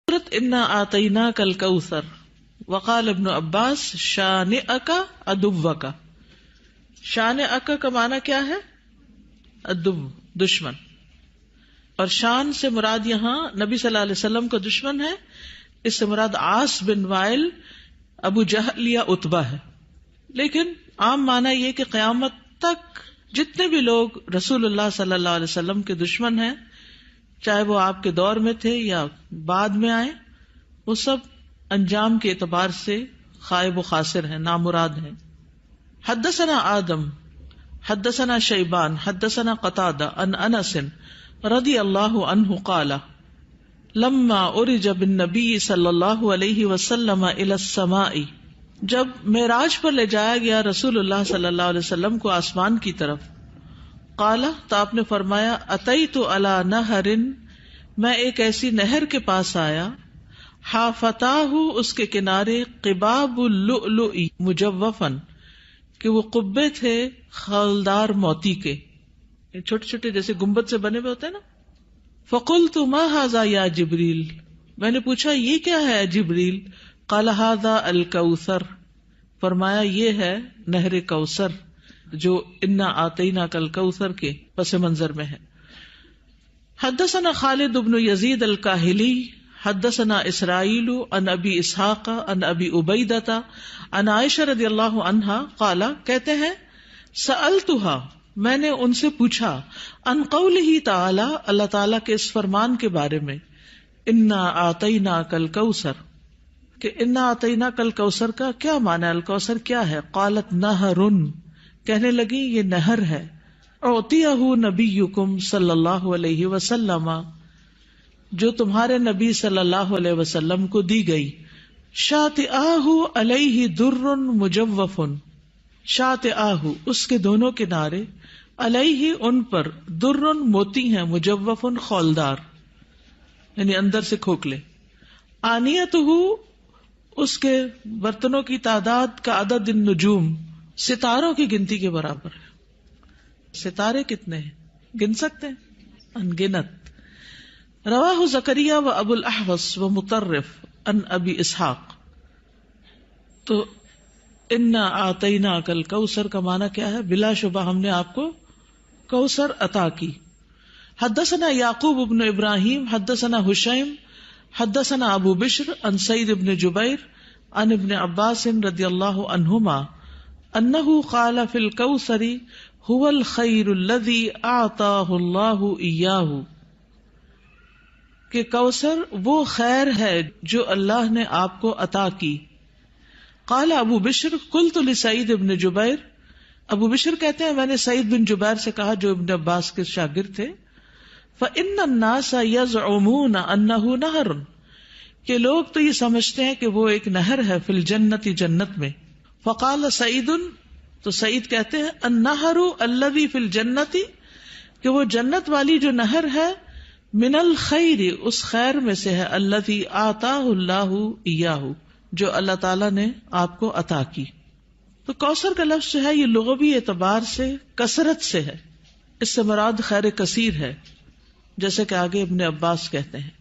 سورۃ انا آتیناک الکوثر وقال ابن عباس شانئک عدوک. شانئک کا معنی کیا ہے؟ عدو، دشمن. اور شان سے مراد یہاں نبی صلی اللہ علیہ وسلم کا دشمن ہے. اس سے مراد عاص بن وائل، ابو جہل یا عتبہ ہے. لیکن عام معنی یہ کہ قیامت تک جتنے بھی لوگ رسول اللہ صلی اللہ علیہ وسلم کے دشمن ہیں، چاہے وہ آپ کے دور میں تھے یا بعد میں آئے، وہ سب انجام کے اعتبار سے خائب و خاسر ہیں، نامراد ہیں. حدثنا آدم حدثنا شیبان حدثنا قتادہ عن انس رضی اللہ عنہ قال لما عرج بالنبی صلی اللہ علیہ وسلم الی السماء، جب معراج پر لے جایا گیا رسول اللہ صلی اللہ علیہ وسلم کو آسمان کی طرف، قال تو آپ نے فرمایا اتیت علی نہر، میں ایک ایسی نہر کے پاس آیا، حافتاہ اس کے کنارے قباب اللؤلؤ مجوفا، کہ وہ قبے تھے خالدار موتی کے، چھوٹے چھوٹے جیسے گنبد سے بنے ہوئے ہوتے ہیں نا. فقلت ما ھذا یا جبریل، میں نے پوچھا یہ کیا ہے جبریل؟ قال ھذا الکوثر، فرمایا یہ ہے نہر کوثر جو انا آتیناک الکوثر کے پس منظر میں ہے. حدثنا خالد بن یزید الکاہلی حدثنا اسرائیل عن ابی اسحاق عن ابی عبیدہ عن عائشہ رضی اللہ عنہا قال، کہتے ہیں سألتها، میں نے ان سے پوچھا، عن قولہ تعالی، اللہ تعالیٰ کے اس فرمان کے بارے میں، انا آتیناک الکوثر، کہ انا آتیناک الکوثر کا کیا معنی ہے، الکوثر کیا ہے؟ قالت نہر، کہنے لگی یہ نہر ہے، اعطیہ نبیکم صلی اللہ علیہ وسلم، جو تمہارے نبی صلی اللہ علیہ وسلم کو دی گئی، شاطئاہ علیہ در مجوف، شاطئاہ اس کے دونوں کنارے، علیہ ان پر، در موتی ہیں، مجوف خولدار یعنی اندر سے کھوکھلے، آنیتہ اس کے برتنوں کی تعداد کا عدد النجوم، ستاروں کی گنتی کے برابر ہے. ستارے کتنے ہیں گن سکتے ہیں؟ انگنت. رواہ زکریا و ابو الاحوص و مطرف عن ابی اسحاق. تو انا آتیناک الکوثر کا معنی کیا ہے؟ بلا شبہ ہم نے آپ کو کوثر عطا کی. حدثنا یعقوب بن ابراہیم حدثنا حشیم حدثنا ابو بشر عن سعید بن جبیر عن ابن عباس رضی اللہ عنہما انہ قال فی الکوثر هو الخیر الذی اعطاہ اللہ ایاہ، کہ کوثر وہ خیر ہے جو اللہ نے آپ کو عطا کی. قال ابو بشر قلت لسعید بن جبیر، ابو بشر کہتے ہیں میں نے سعید بن جبیر سے کہا جو ابن عباس کے شاگرد تھے، فإن الناس يزعمون انہ نہر، کہ لوگ تو یہ سمجھتے ہیں کہ وہ ایک نہر ہے، فی الجنت جنت میں. فقال سعید، تو سعید کہتے ہیں النہر الذی فی الجنت، کہ وہ جنت والی جو نہر ہے، من الخیر اس خیر میں سے ہے، الذی آتاہ اللہ ایاہ جو اللہ تعالیٰ نے آپ کو عطا کی. تو کوثر کا لفظ جو ہے یہ لغوی اعتبار سے کثرت سے ہے، اس سے مراد خیر کثیر ہے، جیسے کہ آگے ابن عباس کہتے ہیں.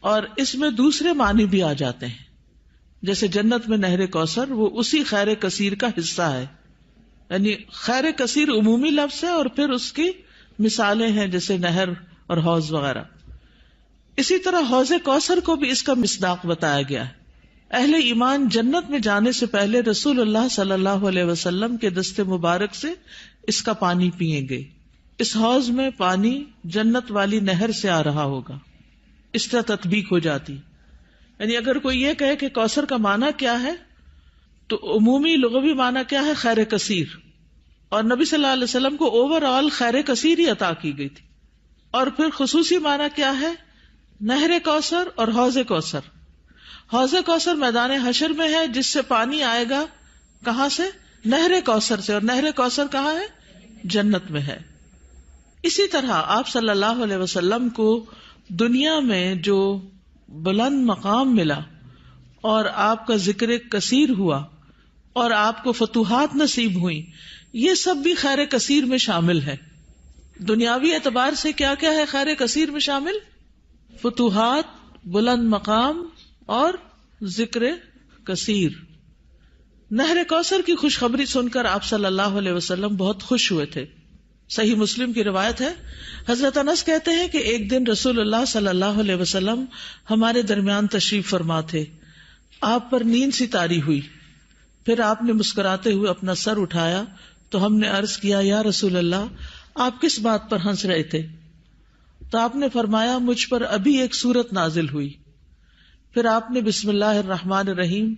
اور اس میں دوسرے معنی بھی آ جاتے ہیں، جیسے جنت میں نہر کوثر وہ اسی خیر کثیر کا حصہ ہے، یعنی خیر کثیر عمومی لفظ ہے اور پھر اس کی مثالیں ہیں جیسے نہر اور حوض وغیرہ. اسی طرح حوض کوثر کو بھی اس کا مصداق بتایا گیا ہے. اہل ایمان جنت میں جانے سے پہلے رسول اللہ صلی اللہ علیہ وسلم کے دست مبارک سے اس کا پانی پیئیں گے. اس حوض میں پانی جنت والی نہر سے آ رہا ہوگا، اس طرح تطبیق ہو جاتی. یعنی اگر کوئی یہ کہے کہ کوثر کا معنی کیا ہے، تو عمومی لغوی معنی کیا ہے؟ خیر کثیر. اور نبی صلی اللہ علیہ وسلم کو اوور آل خیر کثیر ہی عطا کی گئی تھی. اور پھر خصوصی معنی کیا ہے؟ نہر کوثر اور حوض کوثر. حوض کوثر میدان حشر میں ہے، جس سے پانی آئے گا کہاں سے؟ نہر کوثر سے. اور نہر کوثر کہاں ہے؟ جنت میں ہے. اسی طرح آپ صلی اللہ علیہ وسلم کو دنیا میں جو بلند مقام ملا اور آپ کا ذکر کثیر ہوا اور آپ کو فتوحات نصیب ہوئی، یہ سب بھی خیر کثیر میں شامل ہے. دنیاوی اعتبار سے کیا کیا ہے خیر کثیر میں شامل؟ فتوحات بلند مقام اور ذکر کثیر. نہر کوثر کی خوشخبری سن کر آپ صلی اللہ علیہ وسلم بہت خوش ہوئے تھے. صحیح مسلم کی روایت ہے, حضرت انس کہتے ہیں کہ ایک دن رسول اللہ صلی اللہ علیہ وسلم ہمارے درمیان تشریف فرما تھے. آپ پر نیند سی طاری ہوئی, پھر آپ نے مسکراتے ہوئے اپنا سر اٹھایا تو ہم نے عرض کیا, یا رسول اللہ, آپ کس بات پر ہنس رہے تھے؟ تو آپ نے فرمایا, مجھ پر ابھی ایک سورت نازل ہوئی. پھر آپ نے بسم اللہ الرحمن الرحیم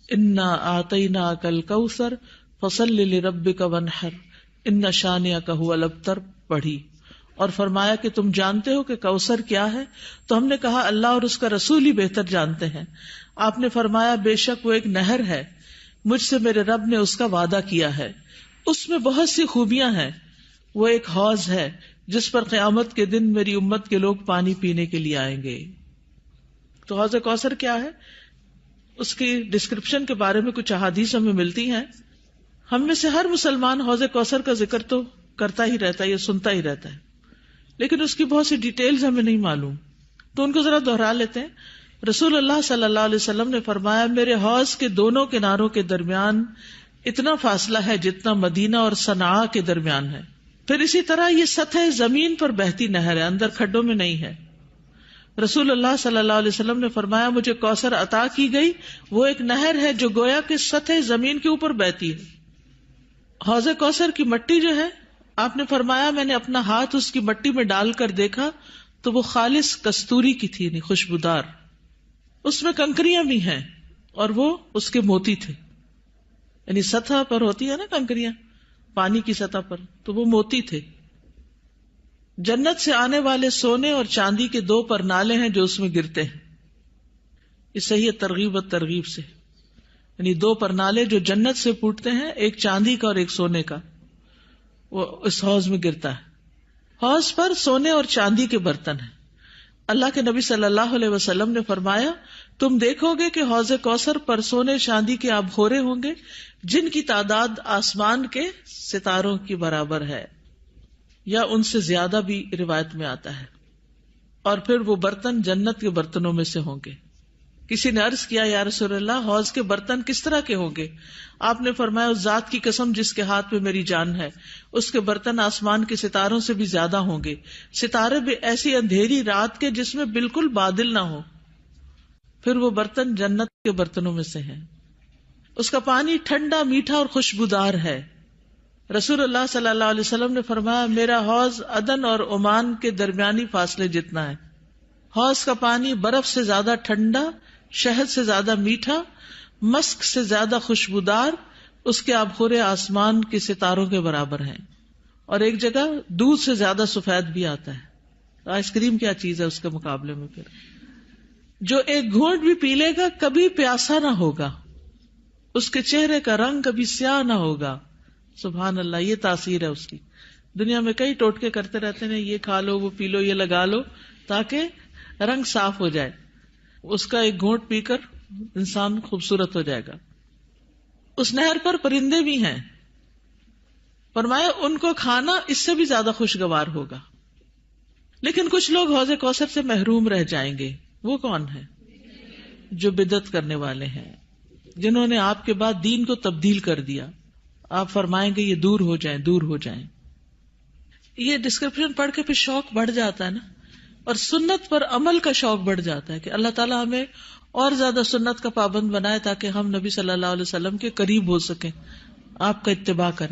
انا اعطیناک الکوثر فصل لربک وانحر ان شانئک ھو الابتر پڑھی, اور فرمایا کہ تم جانتے ہو کہ کوثر کیا ہے؟ تو ہم نے کہا, اللہ اور اس کا رسول ہی بہتر جانتے ہیں. آپ نے فرمایا, بے شک وہ ایک نہر ہے, مجھ سے میرے رب نے اس کا وعدہ کیا ہے, اس میں بہت سی خوبیاں ہیں. وہ ایک حوض ہے جس پر قیامت کے دن میری امت کے لوگ پانی پینے کے لیے آئیں گے. تو حوض کوثر کیا ہے, اس کی ڈسکرپشن کے بارے میں کچھ احادیث ہمیں ملتی ہیں. ہم میں سے ہر مسلمان حوض کوثر کا ذکر تو کرتا ہی رہتا ہے یا سنتا ہی رہتا ہے, لیکن اس کی بہت سی ڈیٹیلز ہمیں نہیں معلوم, تو ان کو ذرا دوہرا لیتے ہیں. رسول اللہ صلی اللہ علیہ وسلم نے فرمایا, میرے حوض کے دونوں کناروں کے درمیان اتنا فاصلہ ہے جتنا مدینہ اور صنعاء کے درمیان ہے. پھر اسی طرح یہ سطح زمین پر بہتی نہر ہے, اندر کھڈوں میں نہیں ہے. رسول اللہ صلی اللہ علیہ وسلم نے فرمایا, مجھے کوثر عطا کی گئی, وہ ایک نہر ہے جو گویا کہ سطح زمین کے اوپر بہتی ہے. حوض کوثر کی مٹی جو ہے, آپ نے فرمایا, میں نے اپنا ہاتھ اس کی مٹی میں ڈال کر دیکھا تو وہ خالص کستوری کی تھی, یعنی خوشبودار. اس میں کنکریاں بھی ہیں اور وہ اس کے موتی تھے, یعنی سطح پر ہوتی ہے نا کنکریاں پانی کی سطح پر, تو وہ موتی تھے. جنت سے آنے والے سونے اور چاندی کے 2 پرنالے ہیں جو اس میں گرتے ہیں. یہ صحیح ترغیب و ترغیب سے, یعنی 2 پرنالے جو جنت سے پھوٹتے ہیں, ایک چاندی کا اور ایک سونے کا, وہ اس حوض میں گرتا ہے. حوض پر سونے اور چاندی کے برتن ہیں. اللہ کے نبی صلی اللہ علیہ وسلم نے فرمایا, تم دیکھو گے کہ حوض کوثر پر سونے چاندی کے آبخورے ہوں گے جن کی تعداد آسمان کے ستاروں کی برابر ہے, یا ان سے زیادہ بھی روایت میں آتا ہے. اور پھر وہ برتن جنت کے برتنوں میں سے ہوں گے. کسی نے عرض کیا, یا رسول اللہ, حوض کے برتن کس طرح کے ہوں گے؟ آپ نے فرمایا, اس ذات کی قسم جس کے ہاتھ میں میری جان ہے, اس کے برتن آسمان کے ستاروں سے بھی زیادہ ہوں گے. ستارے بھی ایسی اندھیری رات کے جس میں بالکل بادل نہ ہو. پھر وہ برتن جنت کے برتنوں میں سے ہیں. اس کا پانی ٹھنڈا, میٹھا اور خوشبودار ہے. رسول اللہ صلی اللہ علیہ وسلم نے فرمایا, میرا حوض عدن اور عمان کے درمیانی فاصلے جتنا ہے. حوض کا پانی برف سے زیادہ ٹھنڈا, شہد سے زیادہ میٹھا, مسک سے زیادہ خوشبودار, اس کے آبخورے آسمان کے ستاروں کے برابر ہیں. اور ایک جگہ دودھ سے زیادہ سفید بھی آتا ہے. آئس کریم کیا چیز ہے اس کے مقابلے میں. پھر جو ایک گھونٹ بھی پی لے گا کبھی پیاسا نہ ہوگا, اس کے چہرے کا رنگ کبھی سیاہ نہ ہوگا. سبحان اللہ, یہ تاثیر ہے اس کی. دنیا میں کئی ٹوٹکے کرتے رہتے ہیں, یہ کھا لو, وہ پی لو, یہ لگا لو تاکہ رنگ صاف ہو جائے. اس کا ایک گھونٹ پی کر انسان خوبصورت ہو جائے گا. اس نہر پر پرندے بھی ہیں. فرمایا, ان کو کھانا اس سے بھی زیادہ خوشگوار ہوگا. لیکن کچھ لوگ حوض کوثر سے محروم رہ جائیں گے. وہ کون ہیں؟ جو بدعت کرنے والے ہیں, جنہوں نے آپ کے بعد دین کو تبدیل کر دیا. آپ فرمائیں گے یہ دور ہو جائیں, دور ہو جائیں. یہ ڈسکرپشن پڑھ کے پھر شوق بڑھ جاتا ہے نا, اور سنت پر عمل کا شوق بڑھ جاتا ہے کہ اللہ تعالیٰ ہمیں اور زیادہ سنت کا پابند بنائے تاکہ ہم نبی صلی اللہ علیہ وسلم کے قریب ہو سکیں, آپ کا اتباع کریں.